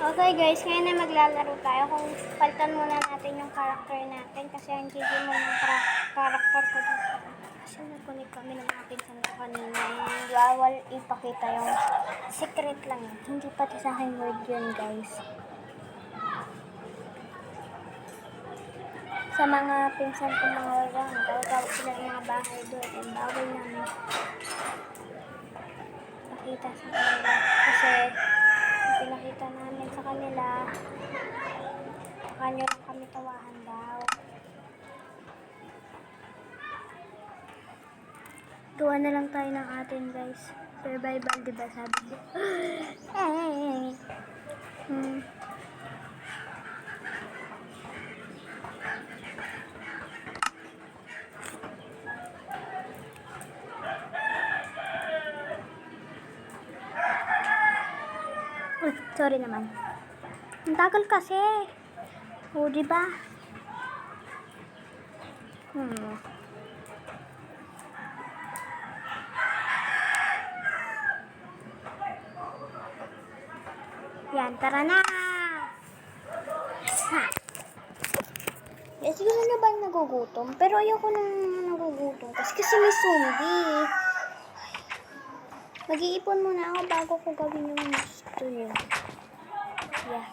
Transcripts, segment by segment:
Okay guys, ngayon na maglalaro tayo. Kung palitan muna natin yung character natin kasi ang GG mo ng character ko dito. Kasi nag-connect kami ng mga pinsan ko kanina. Bawal ipakita yung secret lang yun. Hindi pati sa akin word yun guys. Sa mga pinsan ko mga walang, gawag sila ng mga bahay doon. And bawal namin pakita sa kanila. Kasi pinakita namin sa kanila, baka nyo lang kami tawahan daw. Tuwa na lang tayo ng atin guys. Survival, diba sabi ko? Sorry naman. Ang tagal kasi. O, diba? Yan, tara na! Ha! Yes, gusto na ba nagugutom? Pero ayoko nang nagugutom. Kasi may zombie. Mag-iipon muna ako bago ko gawin yung gusto niyo. Yeah.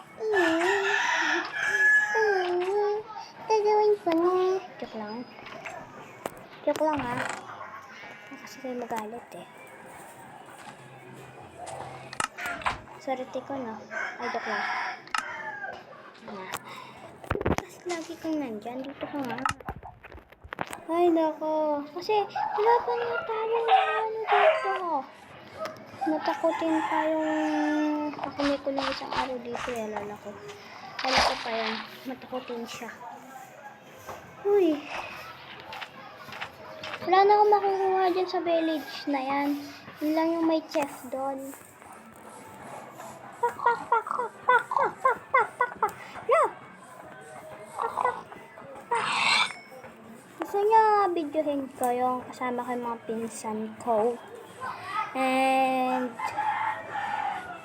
Gagawin ko na. Joke lang. Joke lang ha. Kasi kayo magalit eh. Swerte ko no. Ay, joke lang. Kasi lagi kang nandyan. Dito ka nga. Ay, nako. Kasi wala pa nga tayo na dito. Natakutin tayong kakamay ko ng isang araw dito eh. Lala ko pa yan. Matakutin siya. Uy. Wala na akong makukuha dyan sa village na yan. Yun lang yung may chef doon. Pak, pak, pak, pak, pak, pak, pak, pak, pak, pak. No! Pak, pak, pak. Gusto niya videohin ko yung kasama ko yung mga pinsan ko. And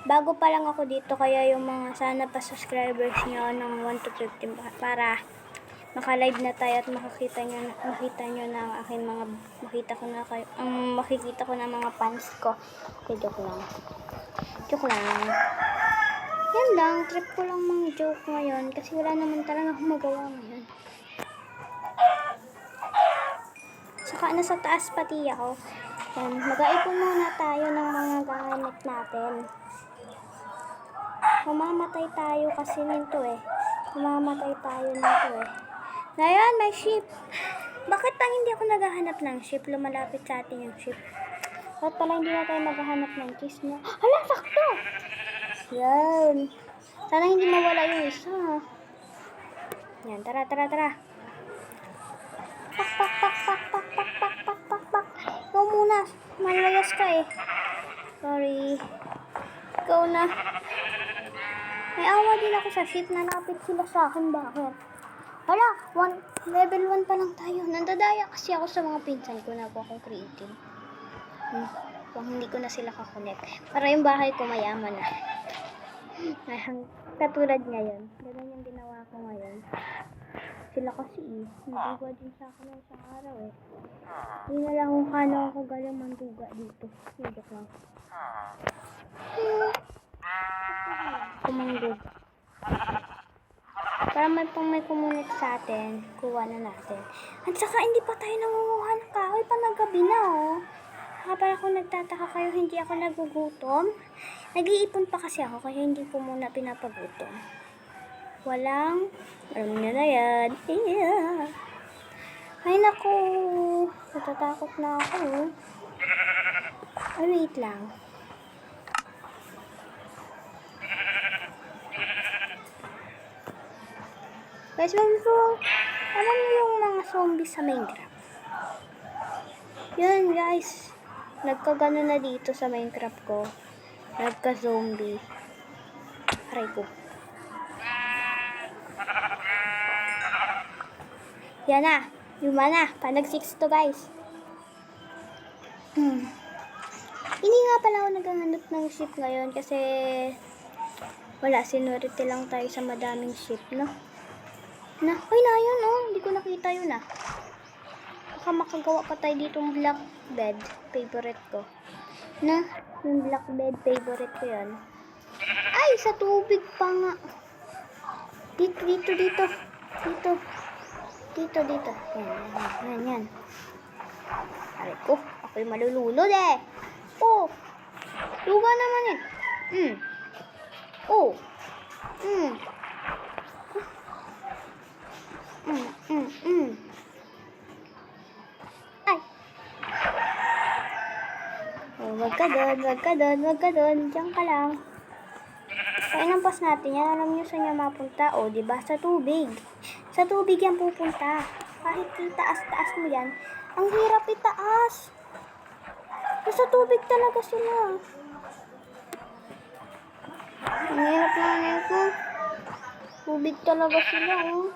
bago pa lang ako dito, kaya yung mga sana pa subscribers nyo ng 1 to 15 para maka-live na tayo at makita nyo na ang aking mga makikita ko na mga fans ko. Okay, joke lang. Yan lang, trip ko lang mga joke ngayon kasi wala naman talaga akong magawa ngayon. Saka nasa taas pati ako. Yan, mag-aipon muna tayo ng mga gamit natin. Mamamatay tayo kasi nito eh. Ngayon, may ship. Bakit hindi ako naghahanap ng ship? Lumalapit sa atin yung ship. Bakit pala hindi na tayo maghahanap ng cheese na? Hala, sakto! Yan. Sana hindi mawala yung isa. Yan, tara. Pak, pak, pak, pak, pak, pak, pak, pak, pak, pak. Ikaw muna. Malayas ka eh. Sorry. Ikaw na. May awa din ako sa ship. Nalapit sila sa akin. Bakit? Hala, level 1 pa lang tayo. Nandadaya kasi ako sa mga pinsan ko na akong creative. Kung hindi ko na sila kakonek. Para yung bahay ko mayaman na. Katulad ngayon. Ganun yung ginawa ko ngayon. Sila kasi nagduga din sa akin ng isang araw eh. Hindi na lang kung kano ako galing manduga dito. Joke lang. Kumangduga. Para may kumunit sa atin, kuha na natin. At saka hindi pa tayo nangunguha ng kahoy pa ng gabi na oh. Para kung nagtataka kayo, hindi ako nagugutom. Nag-iipon pa kasi ako, kaya hindi ko muna pinapagutom. Alam nyo na yan. Yeah. Ay naku, natatakot na ako. Ay, wait lang. Guys, alam niyo yung mga zombies sa Minecraft? Yun guys, nagkagano na dito sa Minecraft ko. Nagka-zombie. Aray ko. Yan na. Luma na. Panag 6 to guys. Hindi nga pala ako naghahanap ng ship ngayon kasi Wala, sinurity lang tayo sa madaming ship, no? Ay, na yun, oh. Hindi ko nakita yun, ah. Baka makagawa pa tayo ditong black bed. Favorite ko. Yung black bed, favorite ko yan. Ay, sa tubig pa nga. Dito. Yan. Aray ko, ako'y malulunod eh. Oh, luga naman eh. Oh. Ay. Oh, wag ka doon. Diyan ka lang. So, inampas natin yan. Alam nyo saan niya mapunta? O, diba? Sa tubig. Sa tubig yan pupunta. Kahit itaas-taas mo yan, ang hirap itaas. Nasa tubig talaga sila. Ang hirap naman ko. Tubig talaga sila, oh.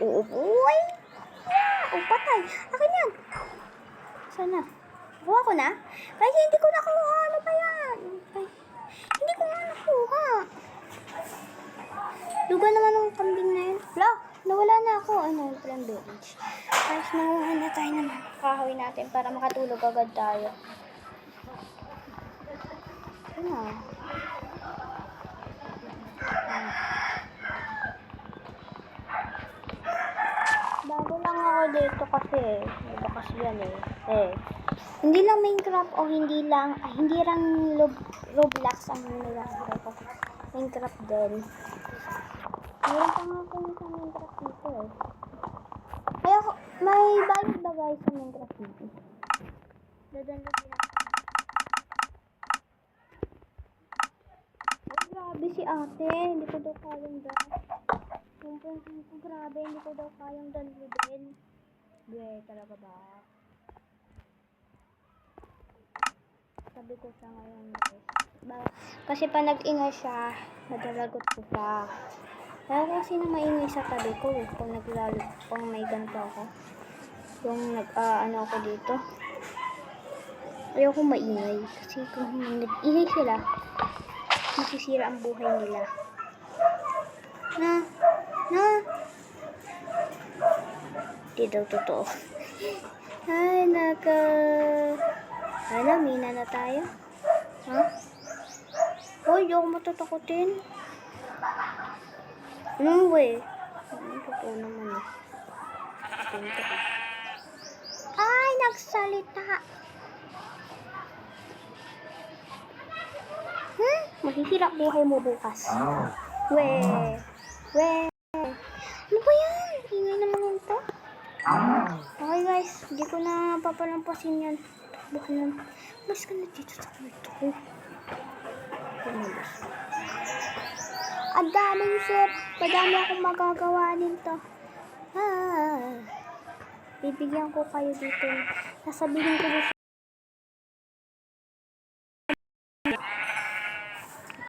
Uy! Patay. Akin yan. Sana. Nakuha ko na? Kasi hindi ko nakuha. Ano ba yan? Ay, hindi ko nga nakuha. Luga naman ng kambing na yun. Nawala na ako. Ano, palang village. Guys, nanguha na tayo ng kahoy natin para makatulog agad tayo. Ano? Bago lang ako dito kasi. Iba kasi yan eh. Hindi lang Minecraft o hindi lang Roblox ang nilalaro ko. Minecraft din. Meron pa nga ako sa Minecraft dito eh. Kaya may bayad ba guys sa Minecraft dito? Dadanlog lang. Ay, grabe si ate. Hindi ko daw kayang grabe, hindi ko daw kayang downloadin. Talaga ba? Sabi ko siya ngayon kasi pa nag-ingay siya, nadalagot ko siya. Kaya kasi na maingay sa tabi ko pag may ganito ako. Yung ano ako dito. Ayoko maingay kasi kung nag-ingay sila, masisira ang buhay nila. Di daw totoo. Ay, mina na tayo. Hoy, di ako matatakotin. No way. Totoo naman eh. Ay, nagsalita. Mahihirap buhay mo bukas. Ano ba yan? Ingay naman ito. Okay guys, hindi ko na papalampasin yan. Bukan mas ka na dito sa kwarto ko. Ang daming ship. Madami akong magagawa nito. Bibigyan ko kayo dito. Sasabihin ko